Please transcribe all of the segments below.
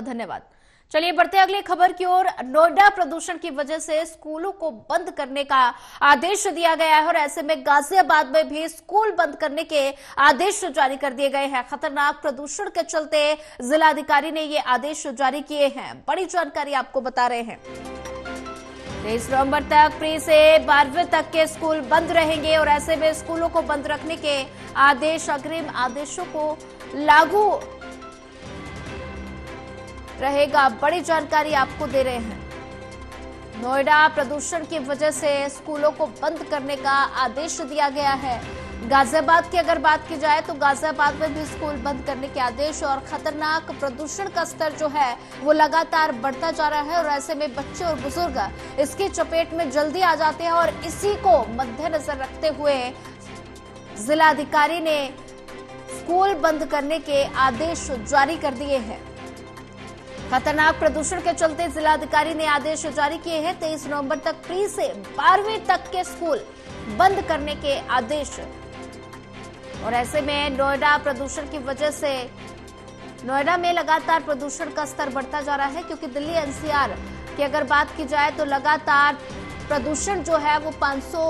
धन्यवाद। चलिए बढ़ते अगली खबर की ओर। नोएडा प्रदूषण की वजह से स्कूलों को बंद करने का आदेश दिया गया है और ऐसे में गाजियाबाद में भी स्कूल बंद करने के आदेश जारी कर दिए गए हैं। खतरनाक प्रदूषण के चलते जिलाधिकारी ने ये आदेश जारी किए हैं। बड़ी जानकारी आपको बता रहे हैं। 23 नवंबर तक प्री से 12वीं तक के स्कूल बंद रहेंगे और ऐसे में स्कूलों को बंद रखने के आदेश अग्रिम आदेशों को लागू रहेगा। बड़ी जानकारी आपको दे रहे हैं। नोएडा प्रदूषण की वजह से स्कूलों को बंद करने का आदेश दिया गया है। गाजियाबाद की अगर बात की जाए तो गाजियाबाद में भी स्कूल बंद करने के आदेश और खतरनाक प्रदूषण का स्तर जो है वो लगातार बढ़ता जा रहा है और ऐसे में बच्चे और बुजुर्ग इसकी चपेट में जल्दी आ जाते हैं और इसी को मद्देनजर रखते हुए जिलाधिकारी ने स्कूल बंद करने के आदेश जारी कर दिए हैं। खतरनाक प्रदूषण के चलते जिलाधिकारी ने आदेश जारी किए हैं। 23 नवंबर तक प्री से 12वीं तक के स्कूल बंद करने के आदेश। और ऐसे में नोएडा प्रदूषण की वजह से नोएडा में लगातार प्रदूषण का स्तर बढ़ता जा रहा है, क्योंकि दिल्ली एनसीआर की अगर बात की जाए तो लगातार प्रदूषण जो है वो 500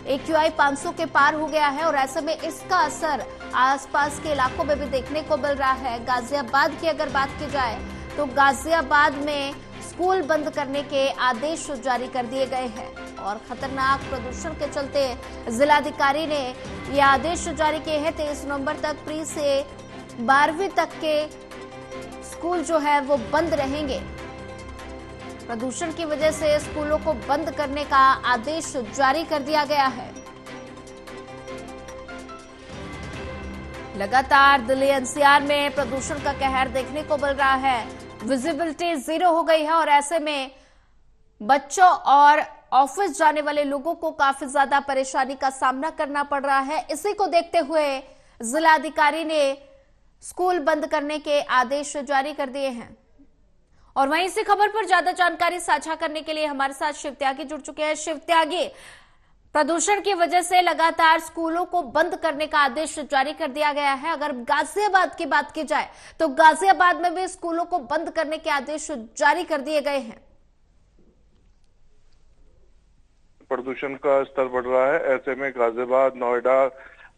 AQI 500 के पार हो गया है और ऐसे में इसका असर आसपास के इलाकों में भी देखने को मिल रहा है। गाजियाबाद की अगर बात की जाए तो गाजियाबाद में स्कूल बंद करने के आदेश जारी कर दिए गए हैं और खतरनाक प्रदूषण के चलते जिलाधिकारी ने ये आदेश जारी किए हैं। 23 नवंबर तक प्री से 12वीं तक के स्कूल जो है वो बंद रहेंगे। प्रदूषण की वजह से स्कूलों को बंद करने का आदेश जारी कर दिया गया है। लगातार दिल्ली एनसीआर में प्रदूषण का कहर देखने को मिल रहा है। विजिबिलिटी 0 हो गई है और ऐसे में बच्चों और ऑफिस जाने वाले लोगों को काफी ज्यादा परेशानी का सामना करना पड़ रहा है। इसी को देखते हुए जिलाधिकारी ने स्कूल बंद करने के आदेश जारी कर दिए हैं। और वहीं इसी खबर पर ज्यादा जानकारी साझा करने के लिए हमारे साथ शिव त्यागी जुड़ चुके हैं। शिव त्यागी, प्रदूषण की वजह से लगातार स्कूलों को बंद करने का आदेश जारी कर दिया गया है। अगर गाजियाबाद की बात की जाए तो गाजियाबाद में भी स्कूलों को बंद करने के आदेश जारी कर दिए गए हैं। प्रदूषण का स्तर बढ़ रहा है, ऐसे में गाजियाबाद, नोएडा,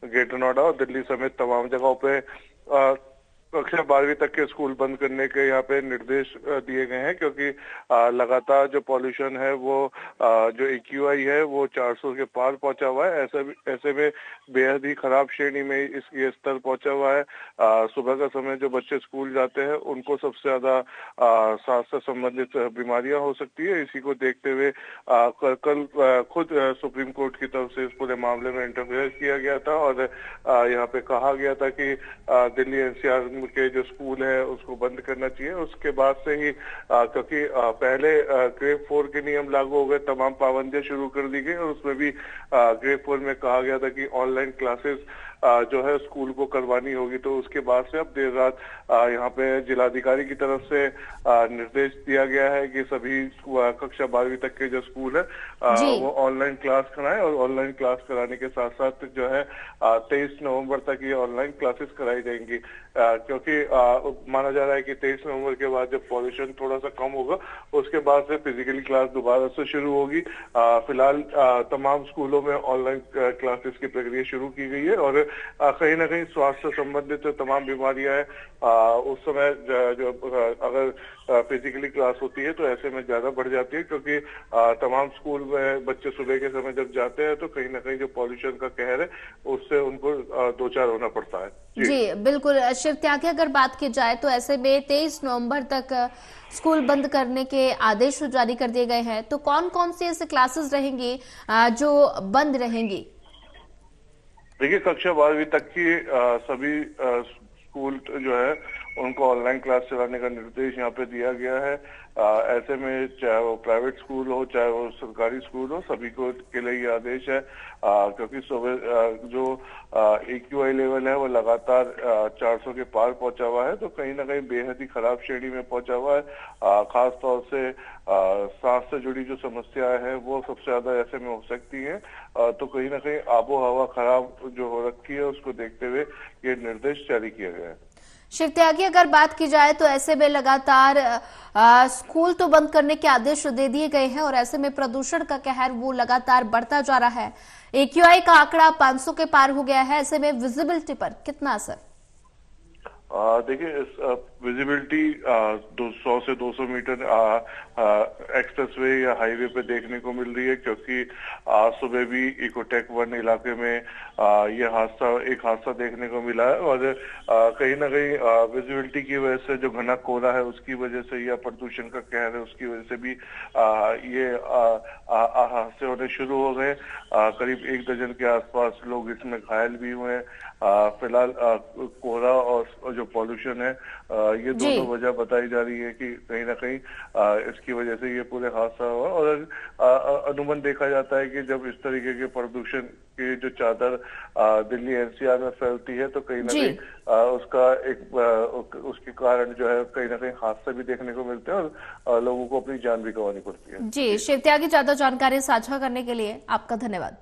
ग्रेटर नोएडा और दिल्ली समेत तमाम जगहों पे कक्षा 12वीं तक के स्कूल बंद करने के यहाँ पे निर्देश दिए गए हैं, क्योंकि लगातार जो पॉल्यूशन है वो जो AQI है वो 400 के पार पहुंचा हुआ है। ऐसे में बेहद ही खराब श्रेणी में ये स्तर पहुंचा हुआ है। सुबह का समय जो बच्चे स्कूल जाते हैं उनको सबसे ज्यादा सांस से संबंधित बीमारियां हो सकती है। इसी को देखते हुए कल खुद सुप्रीम कोर्ट की तरफ से इस पूरे मामले में इंटरफेयर किया गया था और यहाँ पे कहा गया था कि दिल्ली एनसीआर के जो स्कूल है उसको बंद करना चाहिए। उसके बाद से ही क्योंकि पहले ग्रेड 4 के नियम लागू हो गए, तमाम पाबंदियां शुरू कर दी गई और उसमें भी ग्रेड 4 में कहा गया था कि ऑनलाइन क्लासेस जो है स्कूल को करवानी होगी। तो उसके बाद से अब देर रात यहाँ पे जिलाधिकारी की तरफ से निर्देश दिया गया है कि सभी कक्षा 12वीं तक के जो स्कूल है वो ऑनलाइन क्लास कराएं और ऑनलाइन क्लास कराने के साथ साथ जो है 23 नवंबर तक ये ऑनलाइन क्लासेस कराई जाएंगी, क्योंकि माना जा रहा है कि 23 नवंबर के बाद जब पॉल्यूशन थोड़ा सा कम होगा उसके बाद से फिजिकली क्लास दोबारा से शुरू होगी। फिलहाल तमाम स्कूलों में ऑनलाइन क्लासेस की प्रक्रिया शुरू की गई है और कहीं ना कहीं स्वास्थ्य से संबंधित जो तमाम बीमारियां हैं उस समय जो अगर फिजिकली क्लास होती है तो ऐसे में ज्यादा बढ़ जाती है, क्योंकि तमाम स्कूल में बच्चे सुबह के समय जब जाते हैं तो कहीं ना कहीं जो पॉल्यूशन का कहर है उससे उनको दो चार होना पड़ता है। जी बिल्कुल शिव त्यागी, अगर बात की जाए तो ऐसे में 23 नवंबर तक स्कूल बंद करने के आदेश जारी कर दिए गए हैं, तो कौन कौन सी ऐसे क्लासेस रहेंगी जो बंद रहेंगी? देखिए, कक्षा 12वीं तक की सभी स्कूल जो है उनको ऑनलाइन क्लास चलाने का निर्देश यहाँ पे दिया गया है। ऐसे में चाहे वो प्राइवेट स्कूल हो चाहे वो सरकारी स्कूल हो, सभी को के लिए ये आदेश है, क्योंकि सुबह जो AQI लेवल है वो लगातार 400 के पार पहुंचा हुआ है, तो कहीं ना कहीं बेहद ही खराब श्रेणी में पहुंचा हुआ है। खास तौर से सांस से जुड़ी जो समस्याएं हैं वो सबसे ज्यादा ऐसे में हो सकती है। तो कहीं ना कहीं आबो हवा खराब जो हो रखी है उसको देखते हुए ये निर्देश जारी किया गया है। शिवत्यागी, अगर बात की जाए तो ऐसे में लगातार स्कूल तो बंद करने के आदेश दे दिए गए हैं और ऐसे में प्रदूषण का कहर वो लगातार बढ़ता जा रहा है। AQI का आंकड़ा 500 के पार हो गया है। ऐसे में विजिबिलिटी पर कितना असर? देखिए, इस विजिबिलिटी 100 से 200 मीटर एक्सप्रेसवे या हाईवे पे देखने को मिल रही है, क्योंकि आज सुबह भी इकोटेक 1 इलाके में एक हादसा देखने को मिला है। और कहीं ना कहीं विजिबिलिटी की वजह से जो घना कोहरा है उसकी वजह से या प्रदूषण का कहर है उसकी वजह से भी ये हादसे होने शुरू हो गए। करीब 1 दर्जन के आसपास लोग इसमें घायल भी हुए हैं। फिलहाल कोहरा और जो पॉल्यूशन है ये दोनों वजह बताई जा रही है कि कहीं ना कहीं इसकी वजह से ये पूरे हादसा हुआ। और अनुमान देखा जाता है कि जब इस तरीके के प्रदूषण की जो चादर दिल्ली NCR में फैलती है तो कहीं ना कहीं उसके कारण जो है कहीं ना कहीं हादसे भी देखने को मिलते हैं और लोगों को अपनी जान भी गंवानी पड़ती है। जी शिवत्यागी, ज्यादा जानकारी साझा करने के लिए आपका धन्यवाद।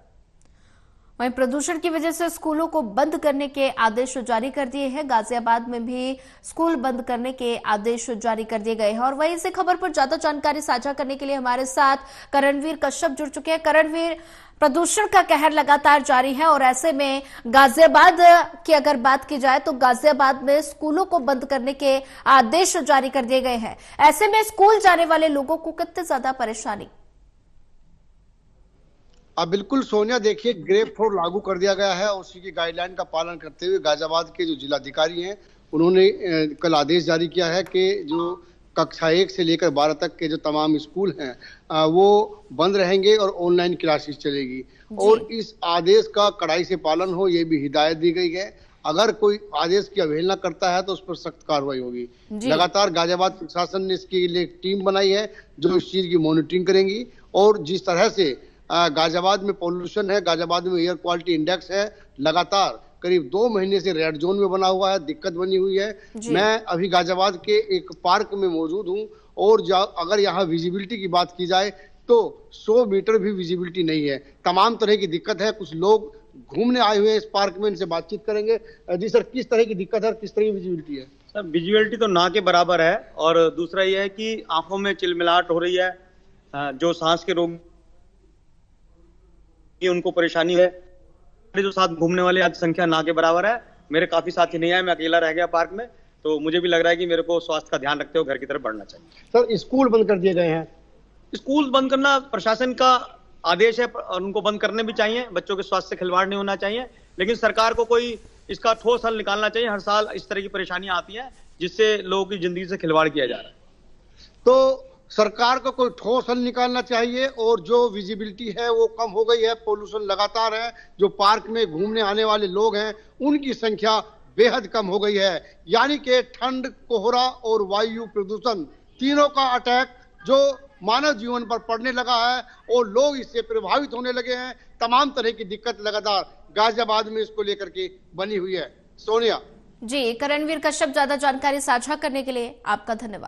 वहीं प्रदूषण की वजह से स्कूलों को बंद करने के आदेश जारी कर दिए हैं। गाजियाबाद में भी स्कूल बंद करने के आदेश जारी कर दिए गए हैं। और वहीं इसी खबर पर ज्यादा जानकारी साझा करने के लिए हमारे साथ करणवीर कश्यप जुड़ चुके हैं। करणवीर, प्रदूषण का कहर लगातार जारी है और ऐसे में गाजियाबाद की अगर बात की जाए तो गाजियाबाद में स्कूलों को बंद करने के आदेश जारी कर दिए गए हैं। ऐसे में स्कूल जाने वाले लोगों को कितनी ज्यादा परेशानी? बिल्कुल सोनिया, देखिए ग्रेप 4 लागू कर दिया गया है और उसी की गाइडलाइन का पालन करते हुए गाजियाबाद के जो जिलाधिकारी हैं उन्होंने कल आदेश जारी किया है कि जो कक्षा 1 से लेकर 12 तक के जो तमाम स्कूल हैं वो बंद रहेंगे और ऑनलाइन क्लासेस चलेगी। और इस आदेश का कड़ाई से पालन हो, ये भी हिदायत दी गई है। अगर कोई आदेश की अवहेलना करता है तो उस पर सख्त कार्रवाई होगी। लगातार गाजियाबाद प्रशासन ने इसके लिए एक टीम बनाई है जो इस चीज की मॉनिटरिंग करेंगी। और जिस तरह से गाजियाबाद में पॉल्यूशन है, गाजियाबाद में एयर क्वालिटी इंडेक्स है, लगातार करीब 2 महीने से रेड जोन में बना हुआ है, दिक्कत बनी हुई है। मैं अभी गाजियाबाद के एक पार्क में मौजूद हूं और अगर यहाँ विजिबिलिटी की बात की जाए तो 100 मीटर भी विजिबिलिटी नहीं है। तमाम तरह की दिक्कत है। कुछ लोग घूमने आए हुए हैं इस पार्क में, इनसे बातचीत करेंगे। जी सर, किस तरह की दिक्कत है, किस तरह की विजिबिलिटी है? सर, विजिबिलिटी तो ना के बराबर है और दूसरा यह है कि आंखों में चिलमिलाहट हो रही है। जो सांस के रोग उनको परेशानी है। जो साथ घूमने वाले आज संख्या ना के बराबर है। मेरे काफी साथी नहीं आए, मैं अकेला रह गया पार्क में, तो मुझे भी लग रहा है कि मेरे को स्वास्थ्य का ध्यान रखते हुए घर की तरफ बढ़ना चाहिए। सर, स्कूल बंद कर दिए गए हैं। स्कूल बंद करना प्रशासन का आदेश है और उनको बंद करने भी चाहिए। बच्चों के स्वास्थ्य से खिलवाड़ नहीं होना चाहिए, लेकिन सरकार को कोई इसका ठोस हल निकालना चाहिए। हर साल इस तरह की परेशानियां आती हैं जिससे लोगों की जिंदगी से खिलवाड़ किया जा रहा है। तो सरकार को कोई ठोस हल निकालना चाहिए। और जो विजिबिलिटी है वो कम हो गई है, पोल्यूशन लगातार है, जो पार्क में घूमने आने वाले लोग हैं उनकी संख्या बेहद कम हो गई है। यानी कि ठंड, कोहरा और वायु प्रदूषण तीनों का अटैक जो मानव जीवन पर पड़ने लगा है और लोग इससे प्रभावित होने लगे हैं। तमाम तरह की दिक्कत लगातार गाजियाबाद में इसको लेकर के बनी हुई है। सोनिया जी, करणवीर कश्यप, ज्यादा जानकारी साझा करने के लिए आपका धन्यवाद।